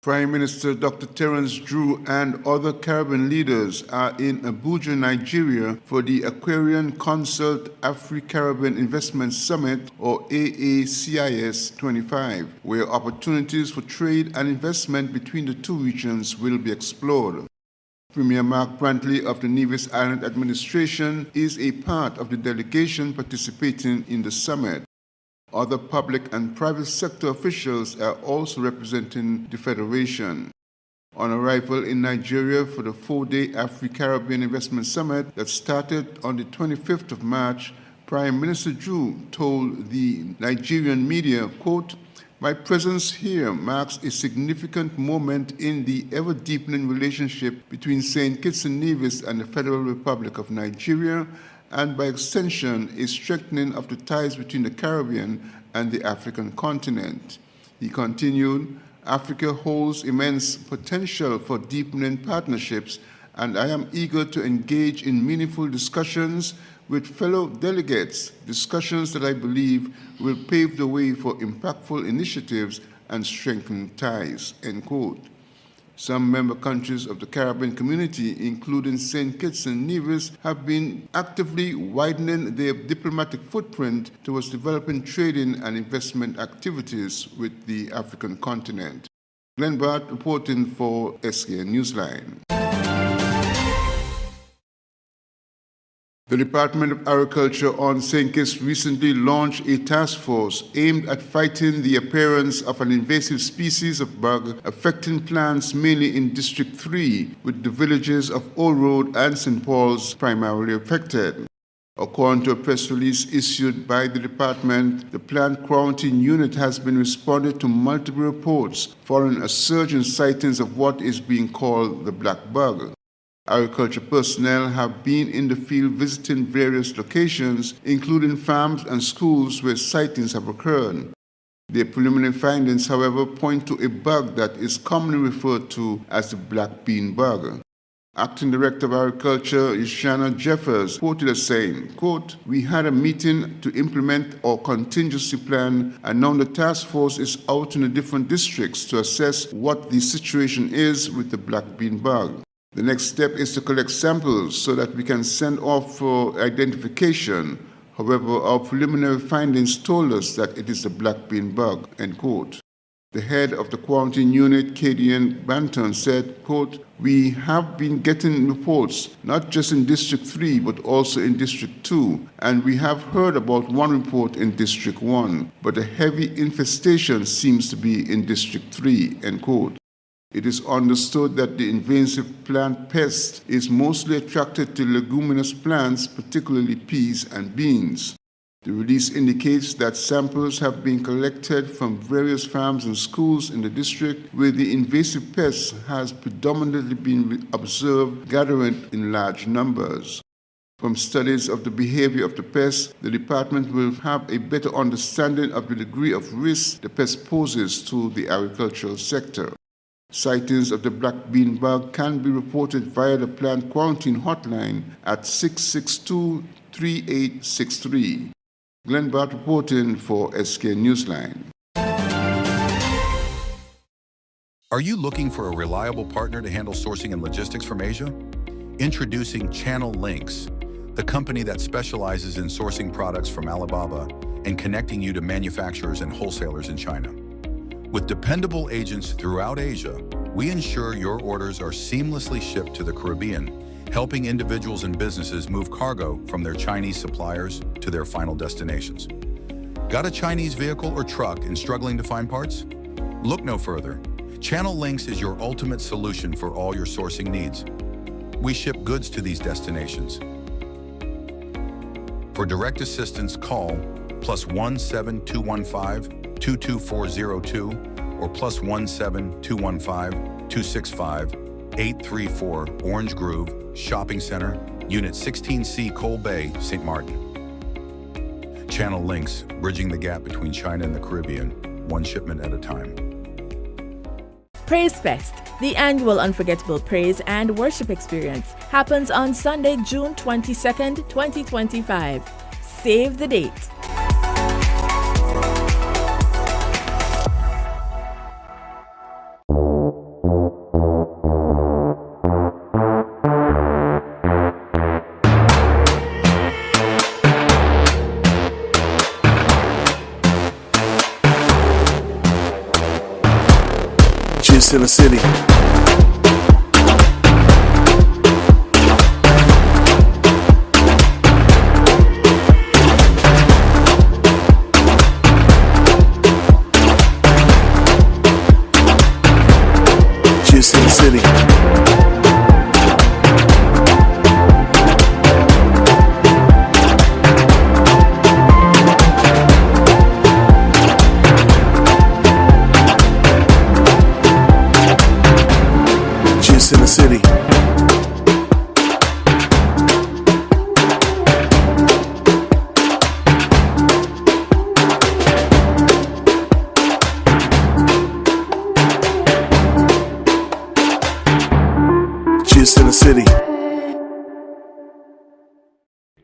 Prime Minister Dr. Terence Drew and other Caribbean leaders are in Abuja, Nigeria for the Aquarian Consult Afri-Caribbean Investment Summit, or AACIS 25, where opportunities for trade and investment between the two regions will be explored. Premier Mark Brantley of the Nevis Island Administration is a part of the delegation participating in the summit. Other public and private sector officials are also representing the Federation. On arrival in Nigeria for the 4-day Afri-Caribbean Investment Summit that started on the 25th of March, Prime Minister Drew told the Nigerian media, quote, "My presence here marks a significant moment in the ever-deepening relationship between St. Kitts and Nevis and the Federal Republic of Nigeria, and by extension, a strengthening of the ties between the Caribbean and the African continent." He continued, "Africa holds immense potential for deepening partnerships, and I am eager to engage in meaningful discussions with fellow delegates, discussions that I believe will pave the way for impactful initiatives and strengthen ties," end quote. Some member countries of the Caribbean community, including St. Kitts and Nevis, have been actively widening their diplomatic footprint towards developing trading and investment activities with the African continent. Glenn Bart reporting for SK Newsline. The Department of Agriculture on St. Kitts recently launched a task force aimed at fighting the appearance of an invasive species of bug affecting plants mainly in District 3, with the villages of Old Road and St. Paul's primarily affected. According to a press release issued by the department, the plant quarantine unit has been responding to multiple reports following a surge in sightings of what is being called the black bug. Agriculture personnel have been in the field visiting various locations, including farms and schools where sightings have occurred. Their preliminary findings, however, point to a bug that is commonly referred to as the black bean bug. Acting Director of Agriculture, Ishana Jeffers, quoted as saying, quote, "We had a meeting to implement our contingency plan, and now the task force is out in the different districts to assess what the situation is with the black bean bug. The next step is to collect samples so that we can send off for identification. However, our preliminary findings told us that it is the black bean bug," end quote. The head of the quarantine unit, Kadian Banton, said, quote, "We have been getting reports, not just in District 3, but also in District 2, and we have heard about one report in District 1, but a heavy infestation seems to be in District 3, end quote. It is understood that the invasive plant pest is mostly attracted to leguminous plants, particularly peas and beans. The release indicates that samples have been collected from various farms and schools in the district where the invasive pest has predominantly been observed gathering in large numbers. From studies of the behavior of the pest, the department will have a better understanding of the degree of risk the pest poses to the agricultural sector. Sightings of the black bean bug can be reported via the plant quarantine hotline at 662-3863. Glenn Bart reporting for SK Newsline. Are you looking for a reliable partner to handle sourcing and logistics from Asia? Introducing Channel Links, the company that specializes in sourcing products from Alibaba and connecting you to manufacturers and wholesalers in China. With dependable agents throughout Asia, we ensure your orders are seamlessly shipped to the Caribbean, helping individuals and businesses move cargo from their Chinese suppliers to their final destinations. Got a Chinese vehicle or truck and struggling to find parts? Look no further. Channel Links is your ultimate solution for all your sourcing needs. We ship goods to these destinations. For direct assistance, call +1 7215 22402 or +1 215 265 834 Orange Grove Shopping Center, Unit 16C, Cole Bay, St. Martin. Channel Links, bridging the gap between China and the Caribbean, one shipment at a time. Praise Fest, the annual unforgettable praise and worship experience, happens on Sunday, June 22nd, 2025. Save the date. in the city. Just in the city. Just in the city. Just in the city.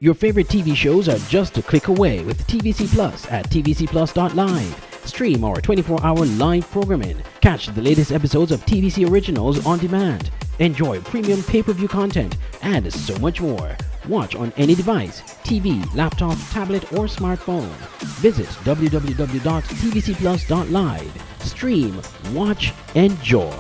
Your favorite TV shows are just a click away with TVC Plus at tvcplus.live. Stream our 24-hour live programming. Catch the latest episodes of TVC Originals on demand. Enjoy premium pay-per-view content and so much more. Watch on any device, TV, laptop, tablet, or smartphone. Visit www.tvcplus.live. Stream, watch, enjoy.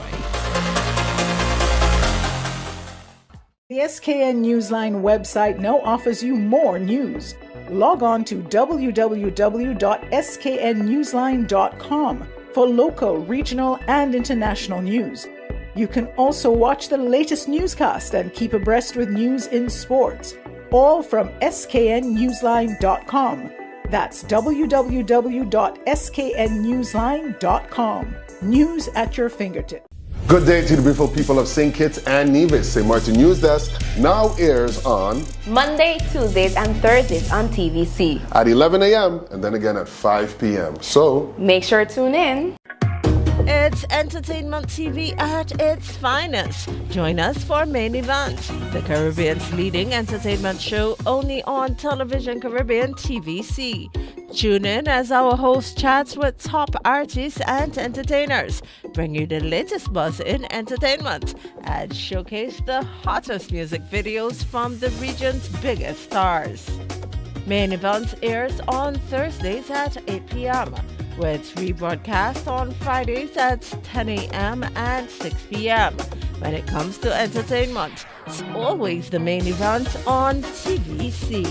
The SKN Newsline website now offers you more news. Log on to www.sknnewsline.com for local, regional, and international news. You can also watch the latest newscast and keep abreast with news in sports, all from sknnewsline.com. That's www.sknnewsline.com. News at your fingertips. Good day to the beautiful people of St. Kitts and Nevis. St. Martin News Desk now airs on Monday, Tuesdays, and Thursdays on TVC at 11 a.m. and then again at 5 p.m. So make sure to tune in. It's Entertainment TV at its finest. Join us for Main Event, the Caribbean's leading entertainment show only on Television Caribbean TVC. Tune in as our host chats with top artists and entertainers, bring you the latest buzz in entertainment, and showcase the hottest music videos from the region's biggest stars. Main Event airs on Thursdays at 8 p.m. with rebroadcast on Fridays at 10 a.m. and 6 p.m. When it comes to entertainment, it's always the Main Event on TVC.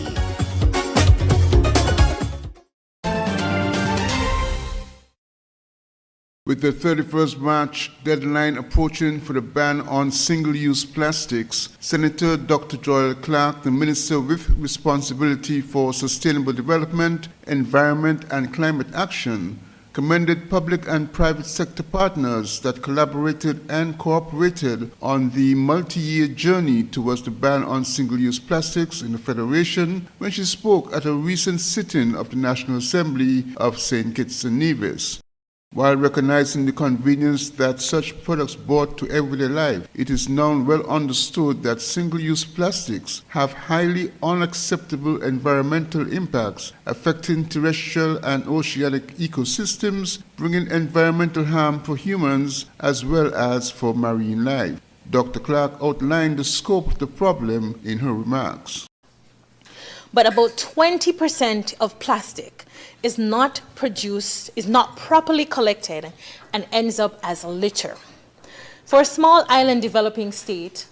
With the 31st March deadline approaching for the ban on single-use plastics, Senator Dr. Joel Clark, the Minister with responsibility for sustainable development, environment and climate action, commended public and private sector partners that collaborated and cooperated on the multi-year journey towards the ban on single-use plastics in the Federation when she spoke at a recent sitting of the National Assembly of St. Kitts and Nevis. While recognizing the convenience that such products brought to everyday life, it is now well understood that single-use plastics have highly unacceptable environmental impacts affecting terrestrial and oceanic ecosystems, bringing environmental harm for humans as well as for marine life. Dr. Clark outlined the scope of the problem in her remarks. But about 20% of plastic is not properly collected and ends up as litter. For a small island developing state,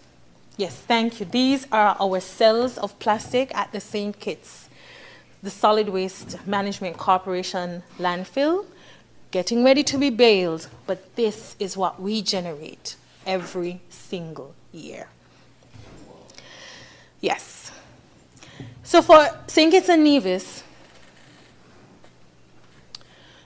yes, thank you, these are our cells of plastic at the St. Kitts, the Solid Waste Management Corporation landfill, getting ready to be baled, but this is what we generate every single year. Yes. So for St. Kitts and Nevis,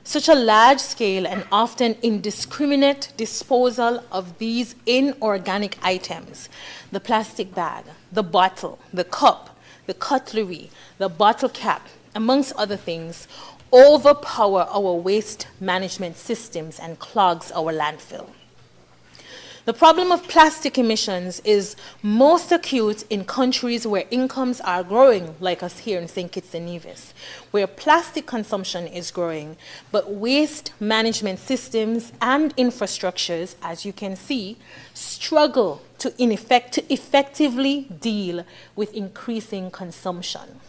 such a large scale and often indiscriminate disposal of these inorganic items, the plastic bag, the bottle, the cup, the cutlery, the bottle cap, amongst other things, overpower our waste management systems and clogs our landfill. The problem of plastic emissions is most acute in countries where incomes are growing, like us here in St. Kitts and Nevis, where plastic consumption is growing, but waste management systems and infrastructures, as you can see, struggle to effectively deal with increasing consumption.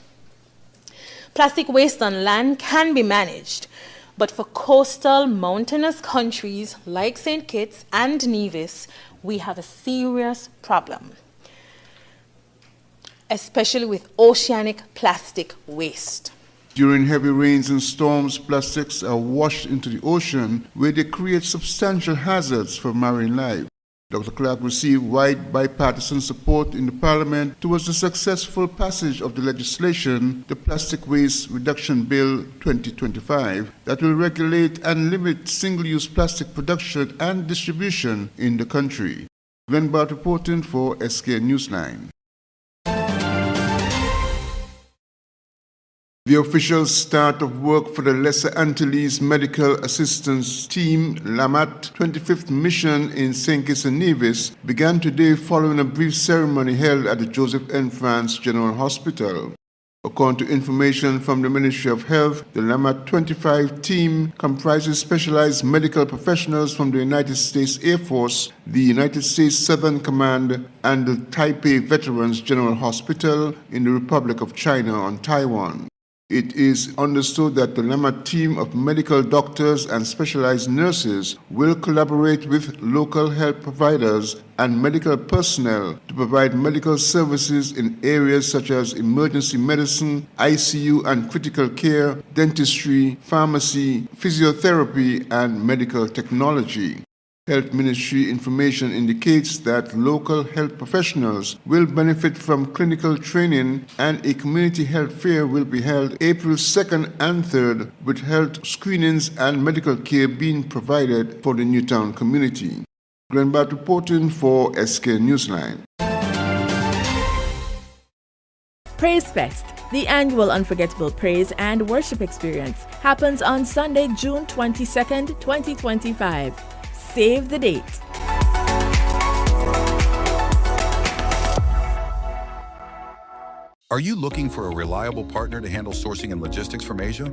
Plastic waste on land can be managed, But for coastal mountainous countries like St. Kitts and Nevis, we have a serious problem, especially with oceanic plastic waste. During heavy rains and storms, plastics are washed into the ocean where they create substantial hazards for marine life. Dr. Clark received wide bipartisan support in the Parliament towards the successful passage of the legislation, the Plastic Waste Reduction Bill 2025, that will regulate and limit single-use plastic production and distribution in the country. Glenn Bart reporting for SK Newsline. The official start of work for the Lesser Antilles Medical Assistance Team LAMAT 25th mission in St. Kitts and Nevis began today following a brief ceremony held at the Joseph N. France General Hospital. According to information from the Ministry of Health, the LAMAT 25 team comprises specialized medical professionals from the United States Air Force, the United States Southern Command, and the Taipei Veterans General Hospital in the Republic of China on Taiwan. It is understood that the LAMAT team of medical doctors and specialized nurses will collaborate with local health providers and medical personnel to provide medical services in areas such as emergency medicine, ICU and critical care, dentistry, pharmacy, physiotherapy, and medical technology. Health Ministry information indicates that local health professionals will benefit from clinical training, and a community health fair will be held April 2nd and 3rd, with health screenings and medical care being provided for the Newtown community. Glenn Bart reporting for SK Newsline. Praise Fest, the annual unforgettable praise and worship experience, happens on Sunday, June 22nd, 2025. Save the date. Are you looking for a reliable partner to handle sourcing and logistics from Asia?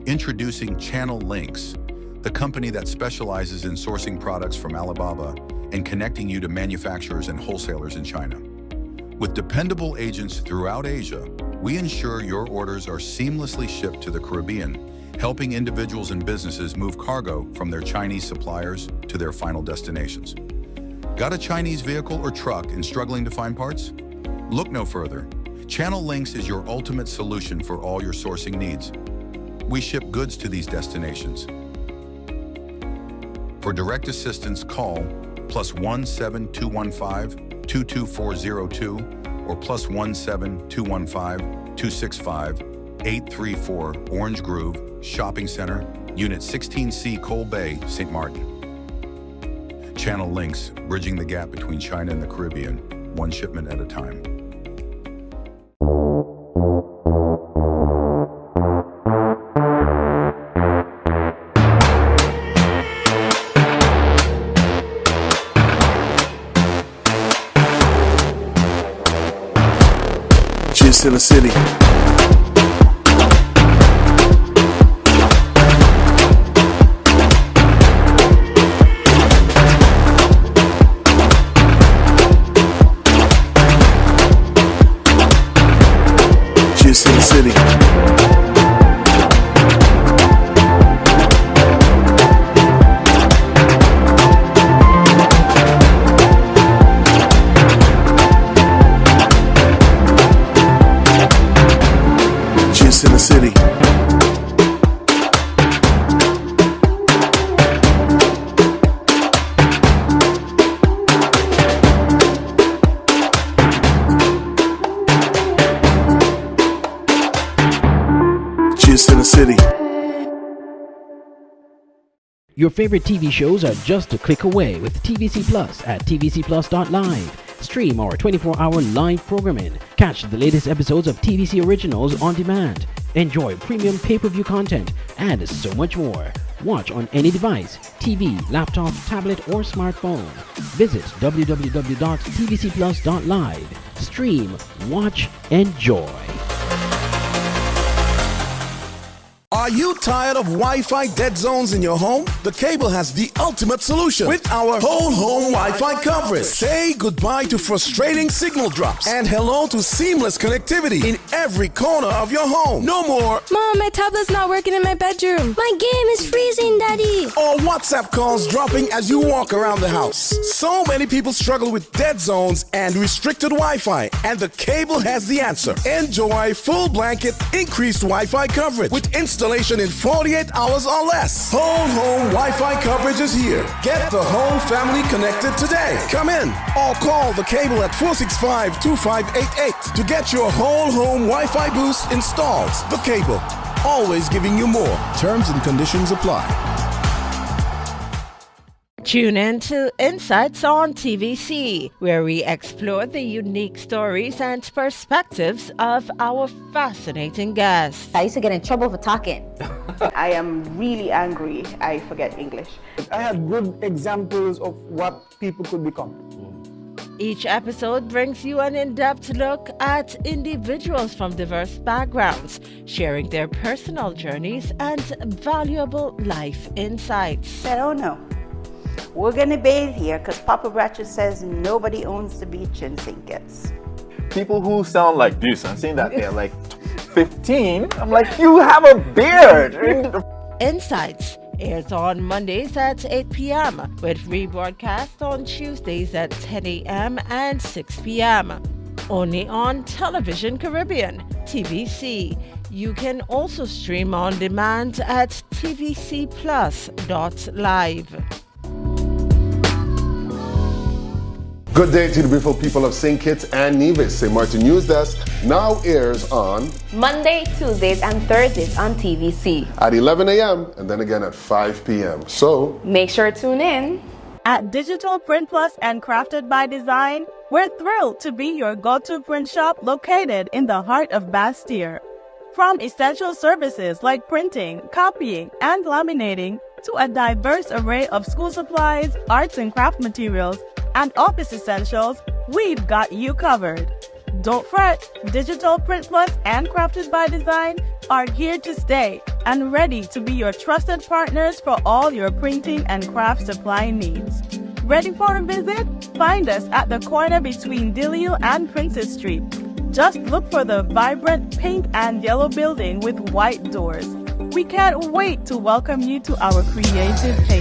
Introducing Channel Links, the company that specializes in sourcing products from Alibaba and connecting you to manufacturers and wholesalers in China. With dependable agents throughout Asia, we ensure your orders are seamlessly shipped to the Caribbean, helping individuals and businesses move cargo from their Chinese suppliers to their final destinations. Got a Chinese vehicle or truck and struggling to find parts? Look no further. Channel Links is your ultimate solution for all your sourcing needs. We ship goods to these destinations. For direct assistance, call +1 7215 22402 or +1 7215 265 834 Orange Grove Shopping Center, Unit 16C, Cole Bay, St. Martin. Channel Links, bridging the gap between China and the Caribbean, one shipment at a time. Just in the city. Just in the city. Just in the city. Just in the city. Your favorite TV shows are just a click away with TVC Plus at tvcplus.live. Stream our 24-hour live programming. Catch the latest episodes of TVC Originals on demand. Enjoy premium pay-per-view content and so much more. Watch on any device, TV, laptop, tablet, or smartphone. Visit www.tvcplus.live. Stream, watch, enjoy. Are you tired of Wi-Fi dead zones in your home? The Cable has the ultimate solution with our whole home Wi-Fi coverage. Say goodbye to frustrating signal drops and hello to seamless connectivity in every corner of your home. No more Mom, my tablet's not working in my bedroom. My game is freezing, Daddy. or WhatsApp calls dropping as you walk around the house. So many people struggle with dead zones and restricted Wi-Fi, and the Cable has the answer. Enjoy full blanket increased Wi-Fi coverage with installation in 48 hours or less. Whole home Wi-Fi coverage is here. Get the whole family connected today. Come in or call the Cable at 465-2588 to get your whole home Wi-Fi boost installed. The Cable, always giving you more. Terms and conditions apply. Tune in to Insights on TVC, where we explore the unique stories and perspectives of our fascinating guests. I used to get in trouble for talking. I am really angry. I forget English. I had good examples of what people could become. Each episode brings you an in-depth look at individuals from diverse backgrounds, sharing their personal journeys and valuable life insights. I don't know. We're going to bathe here because Papa Bratcher says nobody owns the beach in St. Kitts. People who sound like this and saying that they're like 15, I'm like, you have a beard. Insights airs on Mondays at 8 p.m. with rebroadcast on Tuesdays at 10 a.m. and 6 p.m. Only on Television Caribbean, TVC. You can also stream on demand at tvcplus.live. Good day to the beautiful people of St. Kitts and Nevis. St. Martin News Desk now airs on Monday, Tuesdays, and Thursdays on TVC. at 11 a.m. and then again at 5 p.m. So Make sure to tune in. At Digital Print Plus and Crafted by Design, we're thrilled to be your go-to print shop located in the heart of Bastille. From essential services like printing, copying, and laminating, to a diverse array of school supplies, arts and craft materials, and office essentials, we've got you covered. Don't fret, Digital Print Plus and Crafted by Design are here to stay and ready to be your trusted partners for all your printing and craft supply needs. Ready for a visit? Find us at the corner between Dillio and Princess Street. Just look for the vibrant pink and yellow building with white doors. We can't wait to welcome you to our creative page.